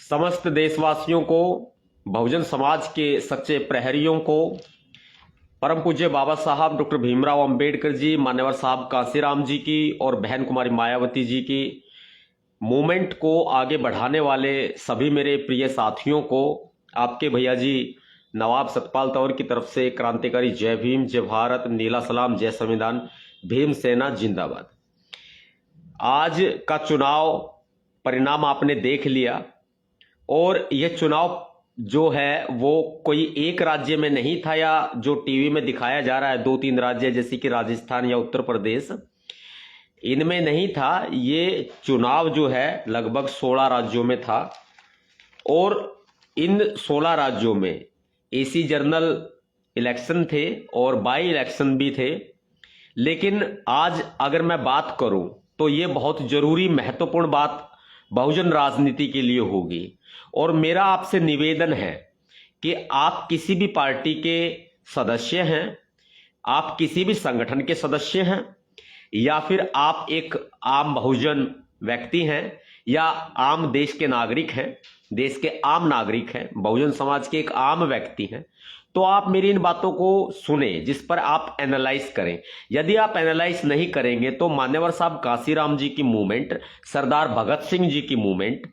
समस्त देशवासियों को, बहुजन समाज के सच्चे प्रहरियों को, परम पूज्य बाबा साहब डॉक्टर भीमराव अंबेडकर जी, मान्यवर साहब कांसीराम जी की और बहन कुमारी मायावती जी की मूवमेंट को आगे बढ़ाने वाले सभी मेरे प्रिय साथियों को, आपके भैया जी नवाब सतपाल तौर की तरफ से क्रांतिकारी जय भीम, जय भारत, नीला सलाम, जय संविधान, भीम सेना जिंदाबाद। आज का चुनाव परिणाम आपने देख लिया और यह चुनाव जो है वो कोई एक राज्य में नहीं था या जो टीवी में दिखाया जा रहा है 2-3 राज्य जैसे कि राजस्थान या उत्तर प्रदेश, इनमें नहीं था। ये चुनाव जो है लगभग 16 राज्यों में था और इन 16 राज्यों में एसी जनरल इलेक्शन थे और बाई इलेक्शन भी थे। लेकिन आज अगर मैं बात करूं तो ये बहुत जरूरी महत्वपूर्ण बात बहुजन राजनीति के लिए होगी और मेरा आपसे निवेदन है कि आप किसी भी पार्टी के सदस्य हैं, आप किसी भी संगठन के सदस्य हैं या फिर आप एक आम बहुजन व्यक्ति हैं या आम देश के नागरिक हैं, देश के आम नागरिक हैं, बहुजन समाज के एक आम व्यक्ति हैं, तो आप मेरी इन बातों को सुने, जिस पर आप एनालाइज करें। यदि आप एनालाइज नहीं करेंगे तो मान्यवर साहब कांसीराम जी की मूवमेंट, सरदार भगत सिंह जी की मूवमेंट,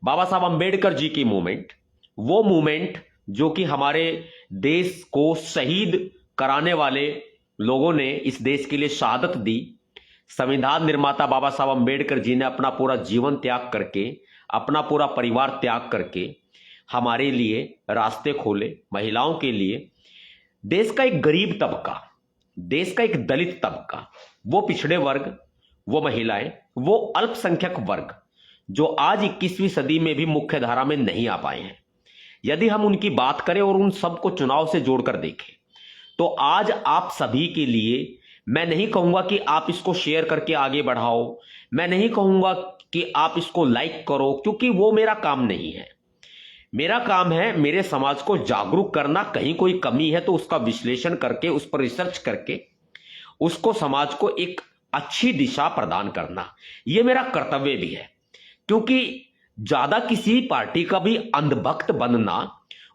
बाबा साहब अंबेडकर जी की मूवमेंट, वो मूवमेंट जो कि हमारे देश को शहीद कराने वाले लोगों ने इस देश के लिए शहादत दी, संविधान निर्माता बाबा साहब अंबेडकर जी ने अपना पूरा जीवन त्याग करके, अपना पूरा परिवार त्याग करके हमारे लिए रास्ते खोले, महिलाओं के लिए। देश का एक गरीब तबका, देश का एक दलित तबका, वो पिछड़े वर्ग, वो महिलाएं, वो अल्पसंख्यक वर्ग जो आज 21वीं सदी में भी मुख्य धारा में नहीं आ पाए हैं, यदि हम उनकी बात करें और उन सबको चुनाव से जोड़कर देखें तो आज आप सभी के लिए मैं नहीं कहूंगा कि आप इसको शेयर करके आगे बढ़ाओ, मैं नहीं कहूंगा कि आप इसको लाइक करो, क्योंकि वो मेरा काम नहीं है। मेरा काम है मेरे समाज को जागरूक करना, कहीं कोई कमी है तो उसका विश्लेषण करके, उस पर रिसर्च करके उसको समाज को एक अच्छी दिशा प्रदान करना, यह मेरा कर्तव्य भी है। क्योंकि ज्यादा किसी पार्टी का भी अंधभक्त बनना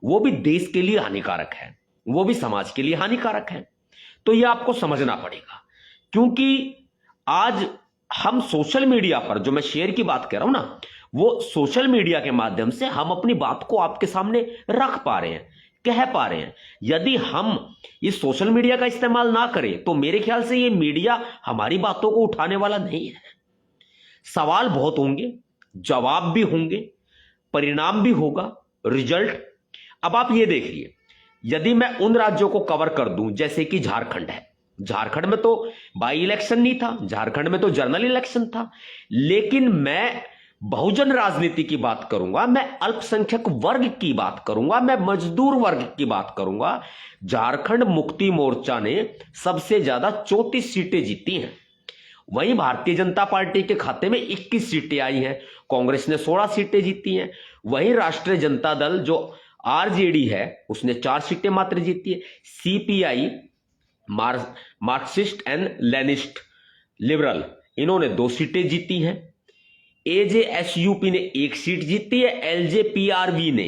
वो भी देश के लिए हानिकारक है, वो भी समाज के लिए हानिकारक है। तो ये आपको समझना पड़ेगा, क्योंकि आज हम सोशल मीडिया पर, जो मैं शेयर की बात कर रहा हूं ना, वो सोशल मीडिया के माध्यम से हम अपनी बात को आपके सामने रख पा रहे हैं, कह पा रहे हैं। यदि हम इस सोशल मीडिया का इस्तेमाल ना करें तो मेरे ख्याल से ये मीडिया हमारी बातों को उठाने वाला नहीं है। सवाल बहुत होंगे, जवाब भी होंगे, परिणाम भी होगा, रिजल्ट। अब आप ये देखिए, यदि मैं उन राज्यों को कवर कर दूं जैसे कि झारखंड है, झारखंड में तो बाई इलेक्शन नहीं था, झारखंड में तो जनरल इलेक्शन था, लेकिन मैं बहुजन राजनीति की बात करूंगा, मैं अल्पसंख्यक वर्ग की बात करूंगा, मैं मजदूर वर्ग की बात करूंगा। झारखंड मुक्ति मोर्चा ने सबसे ज्यादा 34 सीटें जीती हैं, वहीं भारतीय जनता पार्टी के खाते में 21 सीटें आई हैं, कांग्रेस ने 16 सीटें जीती हैं, वहीं राष्ट्रीय जनता दल जो आरजेडी है उसने 4 सीटें मात्र जीती है, CPI, Marxist and Leninist liberal, इन्होंने 2 सीटें जीती हैं, एजेएसयूपी ने 1 सीट जीती है, एलजेपीआरवी ने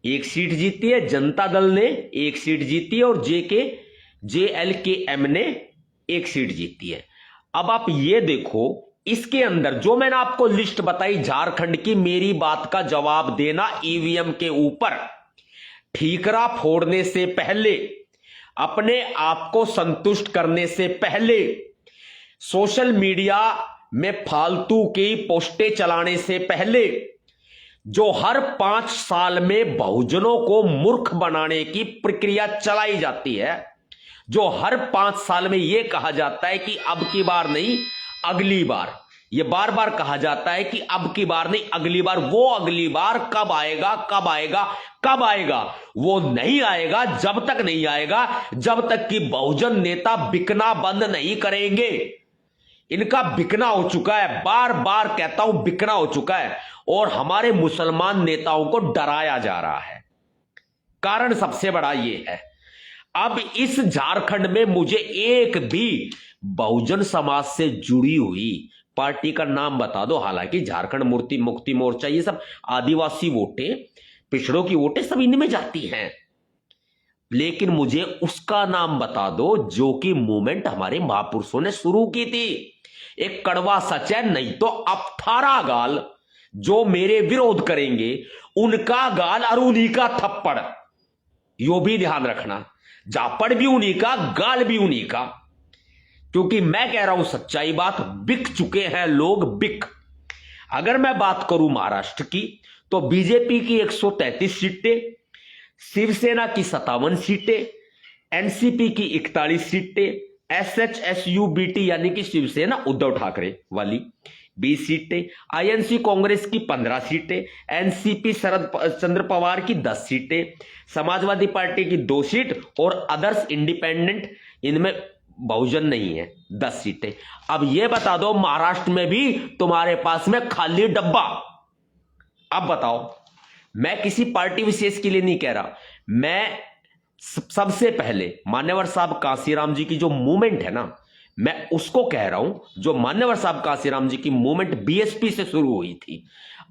1 सीट जीती है, जनता दल ने 1 सीट जीती है और जेएलकेएम ने 1 सीट जीती है। अब आप ये देखो, इसके अंदर जो मैंने आपको लिस्ट बताई झारखंड की, मेरी बात का जवाब देना ईवीएम के ऊपर ठीकरा फोड़ने से पहले, अपने आप को संतुष्ट करने से पहले, सोशल मीडिया में फालतू की पोस्टें चलाने से पहले, जो हर 5 साल में बहुजनों को मूर्ख बनाने की प्रक्रिया चलाई जाती है, जो हर 5 साल में यह कहा जाता है कि अब की बार नहीं अगली बार, ये बार बार कहा जाता है कि अब की बार नहीं अगली बार, वो अगली बार कब आएगा, कब आएगा, कब आएगा? वो नहीं आएगा जब तक नहीं आएगा जब तक कि बहुजन नेता बिकना बंद नहीं करेंगे। इनका बिकना हो चुका है, बार बार कहता हूं, बिकना हो चुका है और हमारे मुसलमान नेताओं को डराया जा रहा है। कारण सबसे बड़ा ये है, अब इस झारखंड में मुझे एक भी बहुजन समाज से जुड़ी हुई पार्टी का नाम बता दो। हालांकि झारखंड मुक्ति मोर्चा ये सब आदिवासी वोटें, पिछड़ों की वोटें सब इनमें जाती हैं, लेकिन मुझे उसका नाम बता दो जो कि मूवमेंट हमारे महापुरुषों ने शुरू की थी। एक कड़वा सच है, नहीं तो अफ्थारा गाल जो मेरे विरोध करेंगे उनका गाल और उन्हीं का थप्पड़, यो भी ध्यान रखना। जापड़ भी उन्हीं का, गाल भी उन्हीं का, क्योंकि मैं कह रहा हूं सच्चाई बात, बिक चुके हैं लोग, बिक। अगर मैं बात करूं महाराष्ट्र की तो बीजेपी की 133 सीटें, शिवसेना की 57 सीटें, एनसीपी की 41 सीटें, एसएचएसयूबीटी यानी कि शिवसेना उद्धव ठाकरे वाली 20 सीटें, आईएनसी कांग्रेस की 15 सीटें, एनसीपी शरद चंद्र पवार की 10 सीटें, समाजवादी पार्टी की 2 सीट और अदर्स इंडिपेंडेंट, इनमें बहुजन नहीं है, 10 सीटें। अब यह बता दो महाराष्ट्र में भी तुम्हारे पास में खाली डब्बा। अब बताओ, मैं किसी पार्टी विशेष के लिए नहीं कह रहा, मैं सबसे पहले मान्यवर साहब कांसीराम जी की जो मूवमेंट है ना, मैं उसको कह रहा हूं, जो मान्यवर साहब कांसीराम जी की मूवमेंट बीएसपी से शुरू हुई थी।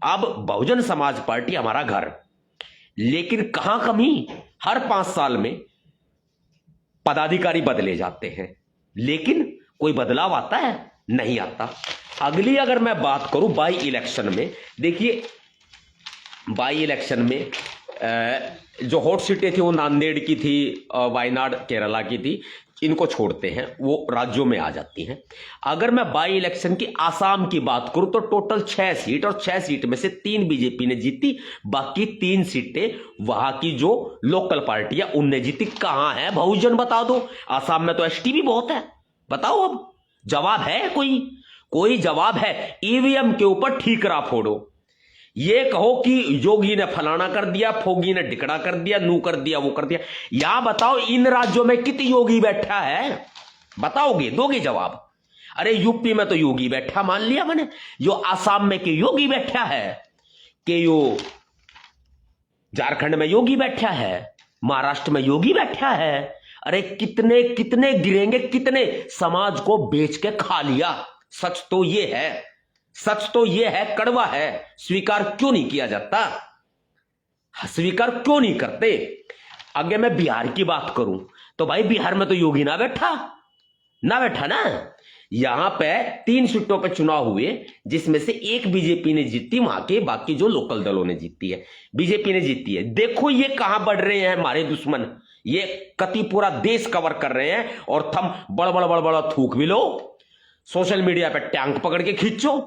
अब बहुजन समाज पार्टी हमारा घर, लेकिन कहां कमी, हर 5 साल में पदाधिकारी बदले जाते हैं, लेकिन कोई बदलाव आता है? नहीं आता। अगली अगर मैं बात करूं बाई इलेक्शन में, देखिए बाई इलेक्शन में जो हॉट सीटें थी वो नांदेड़ की थी, वायनाड केरला की थी, इनको छोड़ते हैं, वो राज्यों में आ जाती हैं। अगर मैं बाई इलेक्शन की आसाम की बात करूं तो टोटल 6 सीट, और 6 सीट में से 3 बीजेपी ने जीती, बाकी 3 सीटें वहां की जो लोकल पार्टी है उनने जीती। कहां है बहुजन बता दो। आसाम में तो एसटी भी बहुत है, बताओ अब जवाब है कोई जवाब है? ईवीएम के ऊपर ठीकरा फोड़ो, ये कहो कि योगी ने फलाना कर दिया, फोगी ने ढिकड़ा कर दिया, नू कर दिया, वो कर दिया। यहां बताओ इन राज्यों में कितने योगी बैठा है, बताओगे, दोगे जवाब? अरे यूपी में तो योगी बैठा, मान लिया मैंने, जो आसाम में के योगी बैठा है, कि यो झारखंड में योगी बैठा है, महाराष्ट्र में योगी बैठा है। अरे कितने कितने गिरेंगे, कितने समाज को बेच के खा लिया। सच तो ये है, सच तो यह है, कड़वा है, स्वीकार क्यों नहीं किया जाता, स्वीकार क्यों नहीं करते? आगे मैं बिहार की बात करूं तो भाई बिहार में तो योगी ना बैठा ना। यहां पे 3 सीटों पे चुनाव हुए, जिसमें से एक बीजेपी ने जीती, वहां के बाकी जो लोकल दलों ने जीती है, बीजेपी ने जीती है। देखो ये कहां बढ़ रहे हैं हमारे दुश्मन, ये कति पूरा देश कवर कर रहे हैं, और थम बड़ थूक भी लो, सोशल मीडिया पे टैंक पकड़ के खींचो,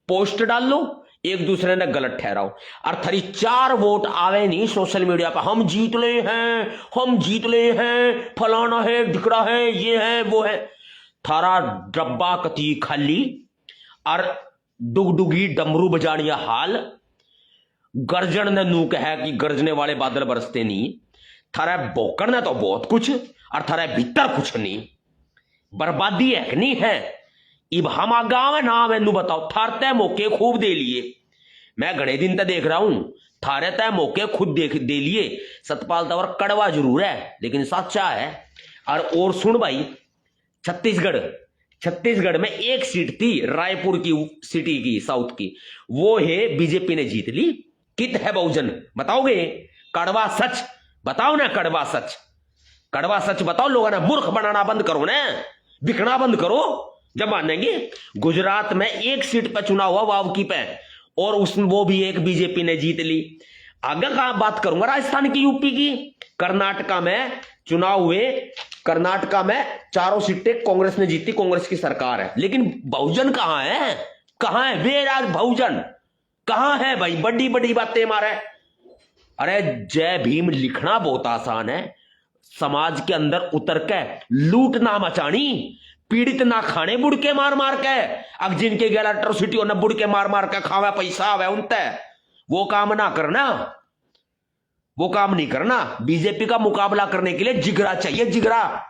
पोस्ट डाल लो, एक दूसरे ने गलत ठहराओ, और थरी 4 वोट आवे नहीं सोशल मीडिया पर, हम जीत ले हैं, फलाना है, ढिकड़ा है, ये है, वो है। थारा डब्बा कती खाली, और डुगडुगी डमरू बजाड़िया हाल, गर्जन ने नू कहा कि गरजने वाले बादल बरसते नहीं। थारा बोकड़ ने तो बहुत कुछ, और थारा भीतर कुछ नहीं, बर्बादी है कि नहीं है। इब हम गांव है ना, मैनू बताओ, थार तय मौके खूब दे लिए, मैं घड़े दिन तक देख रहा हूं, थारे तय मौके खुद दे लिए। सतपाल तंवर कड़वा जरूर है, लेकिन सच्चा है। और सुन भाई, छत्तीसगढ़ में एक सीट थी, रायपुर की सिटी की, साउथ की, वो है बीजेपी ने जीत ली। कित है बहुजन, बताओगे? कड़वा सच बताओ ना, कड़वा सच बताओ। लोगों ने मूर्ख बनाना बंद करो ना, बिकना बंद करो, जब मानेंगे। गुजरात में एक सीट पर चुनाव हुआ, वावकी पे, और वो भी एक बीजेपी ने जीत ली। आगे कहां बात करूंगा, राजस्थान की, यूपी की, कर्नाटका में चुनाव हुए, कर्नाटका में 4 सीटें कांग्रेस ने जीती, कांग्रेस की सरकार है, लेकिन बहुजन कहां है वेराज बहुजन कहां है भाई? बड़ी बड़ी बातें मारे। अरे जय भीम लिखना बहुत आसान है, समाज के अंदर उतर के लूट ना मचानी, पीड़ित ना खाने बुड़के मार के, अब जिनके गैर एट्रोसिटी न बुड़के मार के खावे पैसा आवे उनते, वो काम ना करना, वो काम नहीं करना। बीजेपी का मुकाबला करने के लिए जिगरा चाहिए, जिगरा।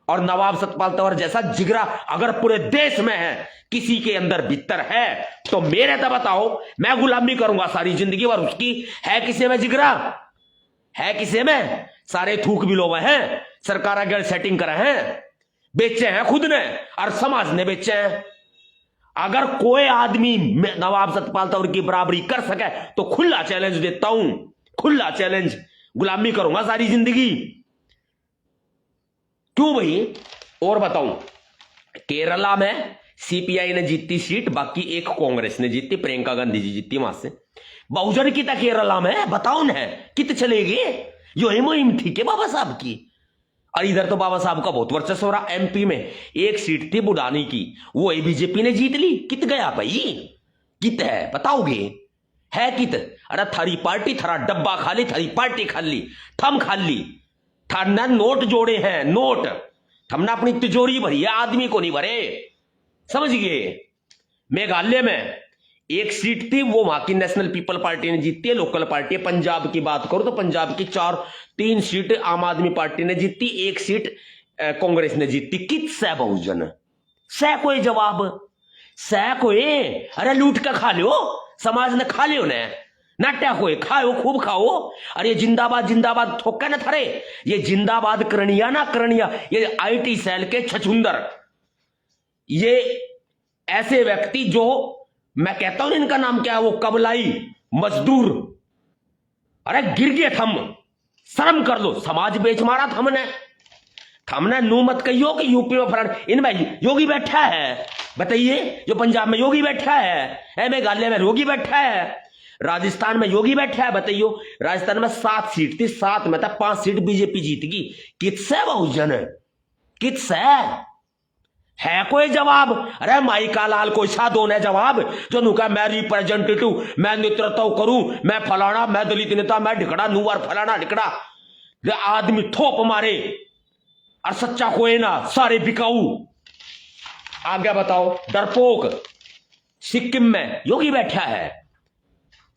और नवाब सतपाल तंवर जैसा जिगरा अगर पूरे देश में है, किसी के अंदर भीतर है, तो मेरे तो बताओ, मैं गुलामी करूंगा सारी जिंदगी भर उसकी। है किसी में जिगरा? है किसी में? सारे थूक भी लोग हैं, सरकार अगर सेटिंग करे हैं, बेचे हैं खुद ने और समाज ने बेचे हैं। अगर कोई आदमी नवाब सतपाल तंवर की बराबरी कर सके तो खुला चैलेंज देता हूं, खुला चैलेंज। गुलामी करूंगा सारी जिंदगी। क्यों भाई? और बताऊं, केरला में सीपीआई ने जीती सीट, बाकी एक कांग्रेस ने जीती, प्रियंका गांधी जी जीती वहां से। बहुजन की था केरला में, बताओ न कित चलेगी? यो ही मुहिम थी के बाबा साहब की। और इधर तो बाबा साहब का बहुत वर्चस्व रहा। एमपी में एक सीट थी बुढ़ानी की, वो बीजेपी ने जीत ली। कित गया भाई? कित है बताओगे? है कित? अरे थारी पार्टी थारा डब्बा खाली, थारी पार्टी खाली, थम खाली, थाना नोट जोड़े हैं, नोट हमने अपनी तिजोरी भरी है, आदमी को नहीं भरे। समझ गए? मेघालय में एक सीट थी, वो वहां की नेशनल पीपल पार्टी ने जीती है, लोकल पार्टी है। पंजाब की बात करो तो पंजाब की 3 सीट आम आदमी पार्टी ने जीती, 1 सीट कांग्रेस ने जीती। कित से बहुजन से कोई जवाब से कोई? अरे लूट के खा लो, समाज ने खा लियो ने, नाट्या कोई खाओ, खूब खाओ। अरे जिंदाबाद जिंदाबाद ठोके न थारे, ये जिंदाबाद करणिया ना करणिया, ये आईटी सेल के छछुंदर, ये ऐसे व्यक्ति जो मैं कहता हूं इनका नाम क्या है, वो कबलाई मजदूर। अरे गिर गए थम, शर्म कर लो। समाज बेच मारा थमने नू मत कहियो कि यूपी में फलाना। इनमें योगी बैठा है, बताइए? जो पंजाब में योगी बैठा है, मेघालय में योगी बैठा है, राजस्थान में योगी बैठा है, बताइयो? राजस्थान में 7 सीट थी, 7 में था 5 सीट बीजेपी जीत गई। किससे बहुजन? किससे है कोई जवाब? अरे माई का लाल कोई सा दोने जवाब जो नुका मैं रिप्रेजेंटेटिव, मैं नेतृत्व करूं, मैं फलाना, मैं दलित नेता, मैं ढिकड़ा नुआर फलाना ढिकड़ा। आदमी थोप मारे और सच्चा कोई ना, सारे बिकाऊ। आगे बताओ। डरपोक सिक्किम में योगी बैठा है,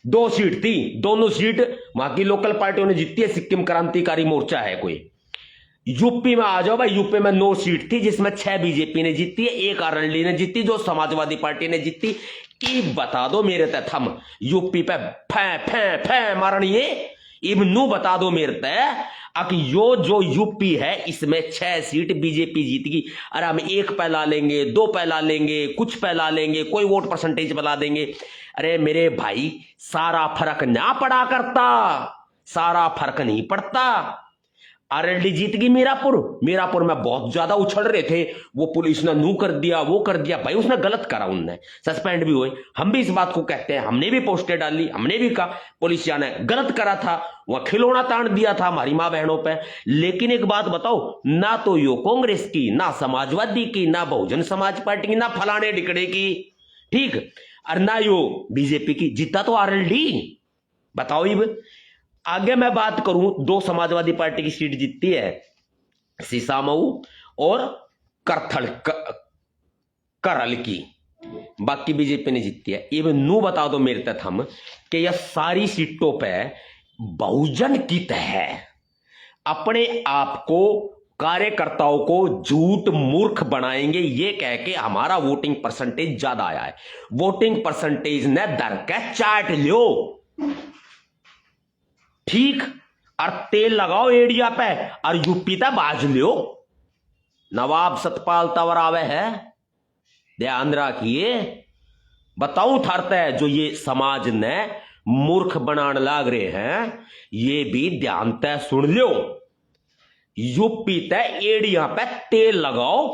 2 सीट थी, दोनों सीट वहां की लोकल पार्टियों ने जीती है। सिक्किम क्रांतिकारी मोर्चा है कोई। यूपी में आ जाओ भाई, यूपी में 9 सीट थी, जिसमें 6 बीजेपी ने जीती है, 1 आरएलडी ने जीती, 2 समाजवादी पार्टी ने जीती। कि बता दो मेरे तय थम यूपी पे फै फै फै मारण, ये इब्नू बता दो मेरे तय कि यो जो यूपी है इसमें 6 सीट बीजेपी जीत गई। अरे हम 1 पैला लेंगे, 2 पैला लेंगे, कुछ पैला लेंगे, कोई वोट परसेंटेज बता देंगे। अरे मेरे भाई सारा फर्क ना पड़ा करता, सारा फर्क नहीं पड़ता। आरएलडी जीत गई मीरापुर में बहुत ज्यादा उछल रहे थे, वो पुलिस ने नू कर दिया, वो कर दिया। भाई उसने गलत करा, उनने सस्पेंड भी हुए। हम भी इस बात को कहते हैं, हमने भी पोस्टें डाली, हमने भी कहा पुलिसिया ने गलत करा था, वह खिलौना तान दिया था हमारी मां बहनों पे। लेकिन एक बात बताओ, ना तो यो कांग्रेस की, ना समाजवादी की, ना बहुजन समाज पार्टी की, ना फलाने डिकड़े की, ठीक, और ना यो बीजेपी की। जीता तो आरएलडी। बताओ इब आगे मैं बात करूं, 2 समाजवादी पार्टी की सीट जीतती है, सीसामऊ और करल की, बाकी बीजेपी ने जीती है। ये नू बता दो मेरे तक हम कि यह सारी सीटों पे बहुजन कित है। अपने आप को, कार्यकर्ताओं को झूठ मूर्ख बनाएंगे ये कह के हमारा वोटिंग परसेंटेज ज्यादा आया है। वोटिंग परसेंटेज ने दर के चाट लो, ठीक, और तेल लगाओ एड़िया पे और यूपी तक बाज लियो। नवाब सतपाल तंवर आवे है, ध्यान रखिए। बताऊं थारते जो ये समाज ने मूर्ख बनाने लाग रहे हैं, ये भी ध्यान ते सुन लो। यूपी ते एड़िया पे तेल लगाओ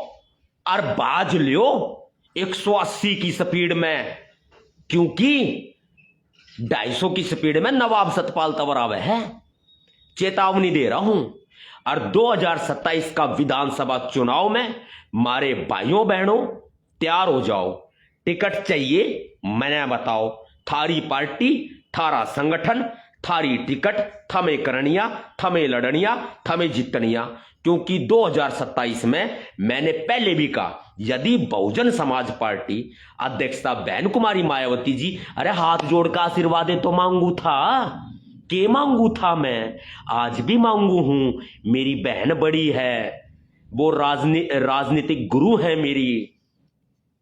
और बाज लियो 180 की स्पीड में, क्योंकि 250 की स्पीड में नवाब सतपाल तंवर आवे है। चेतावनी दे रहा हूं। और 2027 का विधानसभा चुनाव में मारे भाइयों बहनों तैयार हो जाओ। टिकट चाहिए मैंने बताओ, थारी पार्टी, थारा संगठन, थारी टिकट, थमे करनिया, थमे लड़निया, थमे जितनिया। क्योंकि 2027 में मैंने पहले भी कहा, यदि बहुजन समाज पार्टी अध्यक्षता बहन कुमारी मायावती जी, अरे हाथ जोड़ का आशीर्वाद तो मांगू था, के मांगू था, मैं आज भी मांगू हूं। मेरी बहन बड़ी है, वो राजनीतिक गुरु है मेरी,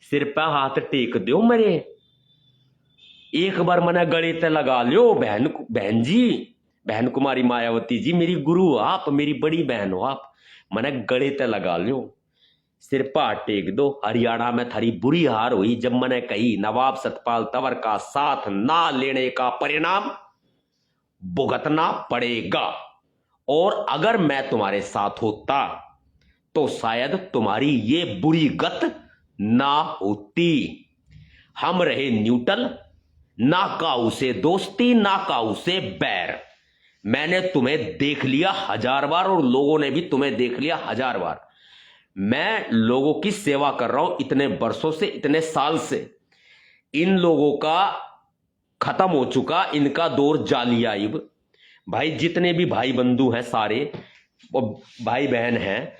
सिर पे हाथ टेक दो मेरे, एक बार मने गले ते लगा लो। बहन जी, बहन कुमारी मायावती जी, मेरी गुरु आप, मेरी बड़ी बहन हो आप, मने गले ते लगा लो। सिरपा टेक दो। हरियाणा में थारी बुरी हार हुई जब मैंने कही नवाब सतपाल तंवर का साथ ना लेने का परिणाम भुगतना पड़ेगा, और अगर मैं तुम्हारे साथ होता तो शायद तुम्हारी ये बुरी गत ना होती। हम रहे न्यूट्रल, ना काऊ से दोस्ती ना काऊ से बैर। मैंने तुम्हें देख लिया 1000 बार और लोगों ने भी तुम्हें देख लिया 1000 बार। मैं लोगों की सेवा कर रहा हूं इतने वर्षों से, इतने साल से। इन लोगों का खत्म हो चुका इनका दौर जालियाब। भाई जितने भी भाई बंधु हैं सारे, वो भाई बहन हैं,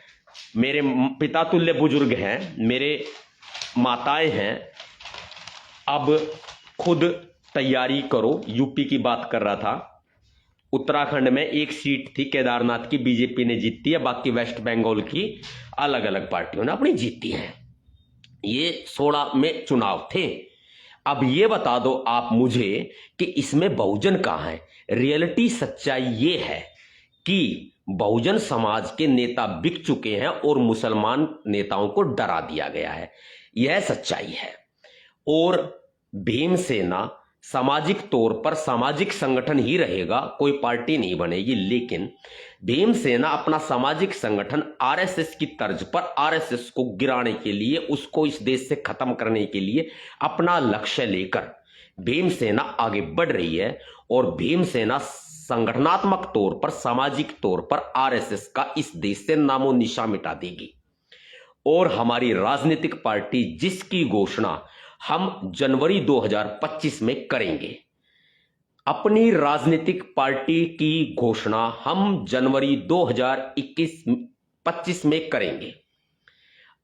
मेरे पिता तुल्य बुजुर्ग हैं, मेरे माताएं हैं, अब खुद तैयारी करो। यूपी की बात कर रहा था, उत्तराखंड में एक सीट थी केदारनाथ की, बीजेपी ने जीती है, बाकी वेस्ट बंगाल की अलग अलग पार्टियों ने अपनी जीती है। ये 16 में चुनाव थे। अब ये बता दो आप मुझे कि इसमें बहुजन कहां है। रियलिटी सच्चाई ये है कि बहुजन समाज के नेता बिक चुके हैं और मुसलमान नेताओं को डरा दिया गया है, यह सच्चाई है। और भीमसेना सामाजिक तौर पर सामाजिक संगठन ही रहेगा, कोई पार्टी नहीं बनेगी, लेकिन भीमसेना अपना सामाजिक संगठन आरएसएस की तर्ज पर आरएसएस को गिराने के लिए, उसको इस देश से खत्म करने के लिए अपना लक्ष्य लेकर भीमसेना आगे बढ़ रही है। और भीमसेना संगठनात्मक तौर पर, सामाजिक तौर पर आरएसएस का इस देश से नामो निशा मिटा देगी। और हमारी राजनीतिक पार्टी जिसकी घोषणा हम जनवरी 2025 में करेंगे, अपनी राजनीतिक पार्टी की घोषणा हम जनवरी 2021-25 में करेंगे।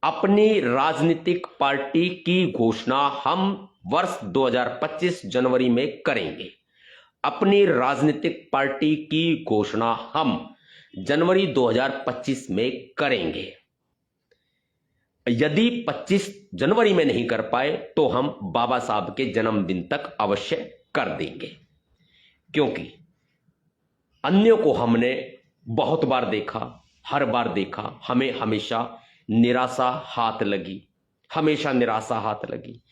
अपनी राजनीतिक पार्टी की घोषणा हम वर्ष 2025 जनवरी में करेंगे। अपनी राजनीतिक पार्टी की घोषणा हम जनवरी 2025 में करेंगे। यदि 25 जनवरी में नहीं कर पाए तो हम बाबा साहब के जन्मदिन तक अवश्य कर देंगे, क्योंकि अन्यों को हमने बहुत बार देखा, हर बार देखा, हमें हमेशा निराशा हाथ लगी, हमेशा निराशा हाथ लगी।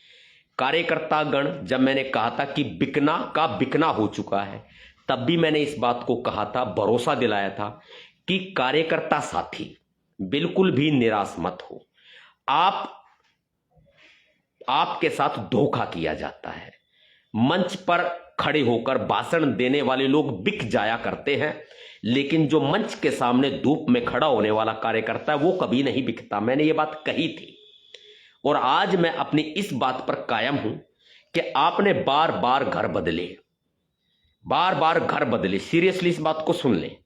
कार्यकर्तागण, जब मैंने कहा था कि बिकना का बिकना हो चुका है, तब भी मैंने इस बात को कहा था, भरोसा दिलाया था कि कार्यकर्ता साथी बिल्कुल भी निराश मत हो। आपके साथ धोखा किया जाता है। मंच पर खड़े होकर भाषण देने वाले लोग बिक जाया करते हैं, लेकिन जो मंच के सामने धूप में खड़ा होने वाला कार्यकर्ता है वो कभी नहीं बिकता। मैंने ये बात कही थी और आज मैं अपनी इस बात पर कायम हूं कि आपने बार बार घर बदले, बार बार घर बदले। सीरियसली इस बात को सुन लें,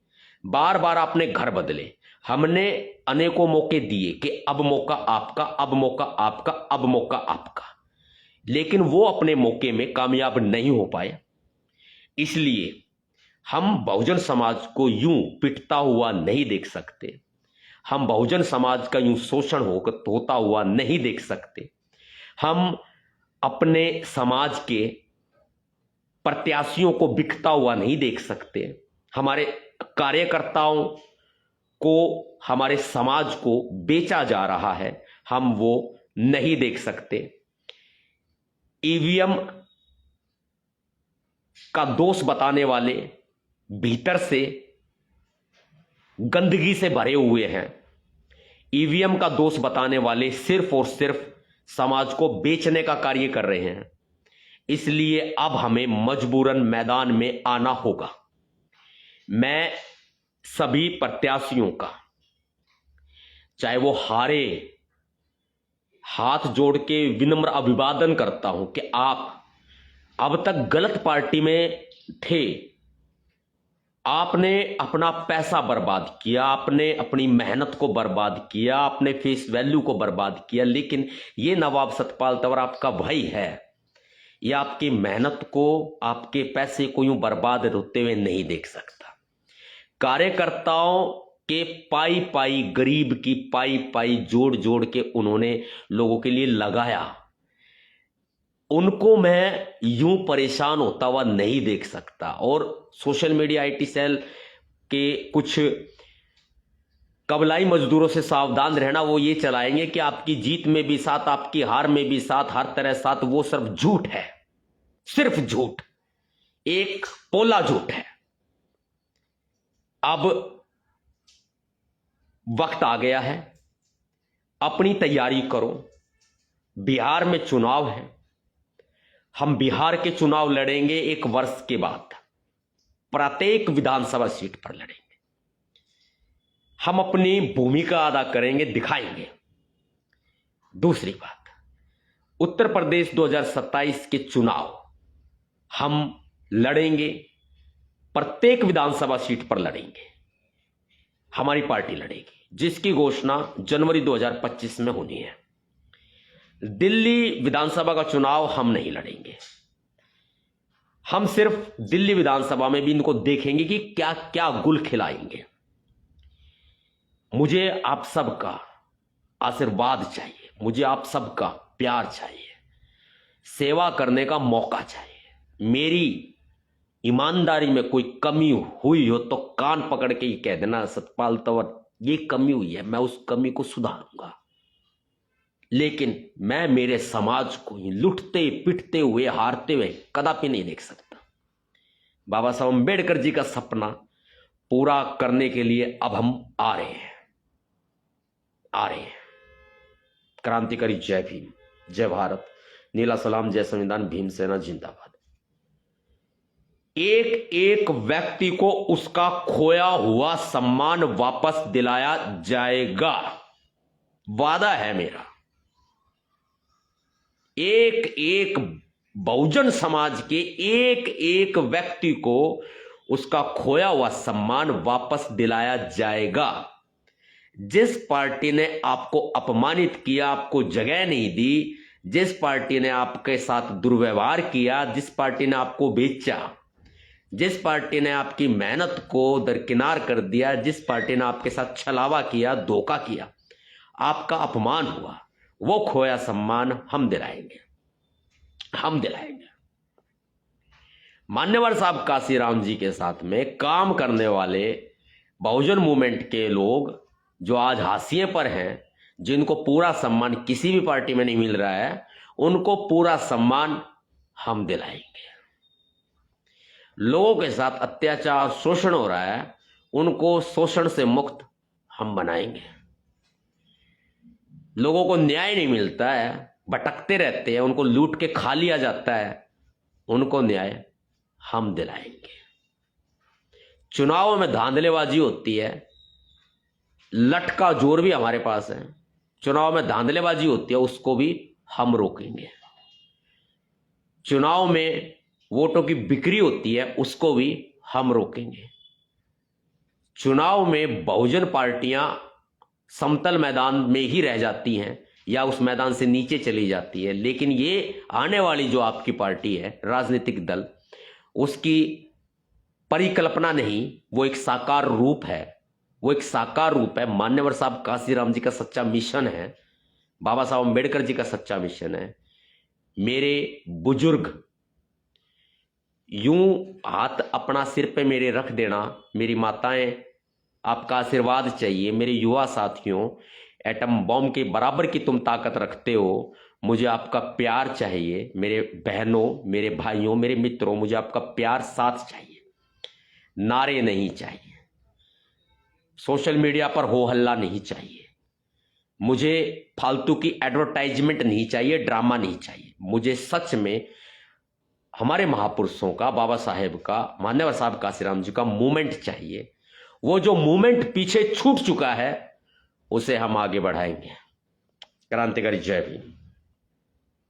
बार बार आपने घर बदले। हमने अनेकों मौके दिए कि अब मौका आपका, अब मौका आपका, अब मौका आपका, लेकिन वो अपने मौके में कामयाब नहीं हो पाए। इसलिए हम बहुजन समाज को यूं पिटता हुआ नहीं देख सकते, हम बहुजन समाज का यूं शोषण होता हुआ नहीं देख सकते, हम अपने समाज के प्रत्याशियों को बिकता हुआ नहीं देख सकते, हमारे कार्यकर्ताओं को, हमारे समाज को बेचा जा रहा है, हम वो नहीं देख सकते। ईवीएम का दोष बताने वाले भीतर से गंदगी से भरे हुए हैं। ईवीएम का दोष बताने वाले सिर्फ और सिर्फ समाज को बेचने का कार्य कर रहे हैं। इसलिए अब हमें मजबूरन मैदान में आना होगा। मैं सभी प्रत्याशियों का, चाहे वो हारे, हाथ जोड़ के विनम्र अभिवादन करता हूं कि आप अब तक गलत पार्टी में थे, आपने अपना पैसा बर्बाद किया, आपने अपनी मेहनत को बर्बाद किया, आपने फेस वैल्यू को बर्बाद किया, लेकिन ये नवाब सतपाल तंवर आपका भाई है, ये आपकी मेहनत को, आपके पैसे को यूं बर्बाद होते हुए नहीं देख सकता। कार्यकर्ताओं के पाई पाई, गरीब की पाई पाई जोड़ जोड़ के उन्होंने लोगों के लिए लगाया, उनको मैं यूं परेशान होता हुआ नहीं देख सकता। और सोशल मीडिया आईटी सेल के कुछ कबलाई मजदूरों से सावधान रहना। वो ये चलाएंगे कि आपकी जीत में भी साथ, आपकी हार में भी साथ, हर तरह साथ। वो सिर्फ झूठ है, सिर्फ झूठ, एक पोला झूठ है। अब वक्त आ गया है, अपनी तैयारी करो। बिहार में चुनाव है, हम बिहार के चुनाव लड़ेंगे 1 वर्ष के बाद, प्रत्येक विधानसभा सीट पर लड़ेंगे। हम अपनी भूमिका अदा करेंगे, दिखाएंगे। दूसरी बात, उत्तर प्रदेश 2027 के चुनाव हम लड़ेंगे, प्रत्येक विधानसभा सीट पर लड़ेंगे। हमारी पार्टी लड़ेगी, जिसकी घोषणा जनवरी 2025 में होनी है। दिल्ली विधानसभा का चुनाव हम नहीं लड़ेंगे। हम सिर्फ दिल्ली विधानसभा में भी इनको देखेंगे कि क्या क्या गुल खिलाएंगे। मुझे आप सबका आशीर्वाद चाहिए, मुझे आप सबका प्यार चाहिए, सेवा करने का मौका चाहिए। मेरी ईमानदारी में कोई कमी हुई हो तो कान पकड़ के ये कह देना, सतपाल तंवर ये कमी हुई है, मैं उस कमी को सुधारूंगा। लेकिन मैं मेरे समाज को लुटते पिटते हुए, हारते हुए कदापि नहीं देख सकता। बाबा साहब अम्बेडकर जी का सपना पूरा करने के लिए अब हम आ रहे हैं। क्रांतिकारी जय भीम, जय भारत, नीला सलाम, जय संविधान, भीमसेना जिंदाबाद। एक एक व्यक्ति को उसका खोया हुआ सम्मान वापस दिलाया जाएगा, वादा है मेरा। एक एक बहुजन समाज के एक एक व्यक्ति को उसका खोया हुआ सम्मान वापस दिलाया जाएगा। जिस पार्टी ने आपको अपमानित किया, आपको जगह नहीं दी, जिस पार्टी ने आपके साथ दुर्व्यवहार किया, जिस पार्टी ने आपको बेचा, जिस पार्टी ने आपकी मेहनत को दरकिनार कर दिया, जिस पार्टी ने आपके साथ छलावा किया, धोखा किया, आपका अपमान हुआ, वो खोया सम्मान हम दिलाएंगे, हम दिलाएंगे। मान्यवर साहब कांसीराम जी के साथ में काम करने वाले बहुजन मूवमेंट के लोग जो आज हाशिए पर हैं, जिनको पूरा सम्मान किसी भी पार्टी में नहीं मिल रहा है, उनको पूरा सम्मान हम दिलाएंगे। लोगों के साथ अत्याचार, शोषण हो रहा है, उनको शोषण से मुक्त हम बनाएंगे। लोगों को न्याय नहीं मिलता है, भटकते रहते हैं, उनको लूट के खा लिया जाता है, उनको न्याय हम दिलाएंगे। चुनाव में धांधलेबाजी होती है, लठ का जोर भी हमारे पास है। चुनाव में धांधलेबाजी होती है, उसको भी हम रोकेंगे। चुनाव में वोटों की बिक्री होती है, उसको भी हम रोकेंगे। चुनाव में बहुजन पार्टियां समतल मैदान में ही रह जाती हैं या उस मैदान से नीचे चली जाती है, लेकिन ये आने वाली जो आपकी पार्टी है, राजनीतिक दल, उसकी परिकल्पना नहीं, वो एक साकार रूप है। वो एक साकार रूप है। मान्यवर साहब कांसीराम जी का सच्चा मिशन है, बाबा साहब अम्बेडकर जी का सच्चा मिशन है। मेरे बुजुर्ग यूं हाथ अपना सिर पे मेरे रख देना, मेरी माताएं आपका आशीर्वाद चाहिए। मेरे युवा साथियों, एटम बॉम्ब के बराबर की तुम ताकत रखते हो, मुझे आपका प्यार चाहिए। मेरे बहनों, मेरे भाइयों, मेरे मित्रों, मुझे आपका प्यार साथ चाहिए, नारे नहीं चाहिए। सोशल मीडिया पर हो हल्ला नहीं चाहिए। मुझे फालतू की एडवर्टाइजमेंट नहीं चाहिए, ड्रामा नहीं चाहिए। मुझे सच में हमारे महापुरुषों का, बाबा साहेब का, मान्यवर साहब कांसीराम जी का मूवमेंट चाहिए। वो जो मूवमेंट पीछे छूट चुका है, उसे हम आगे बढ़ाएंगे। क्रांतिकारी जय भीम।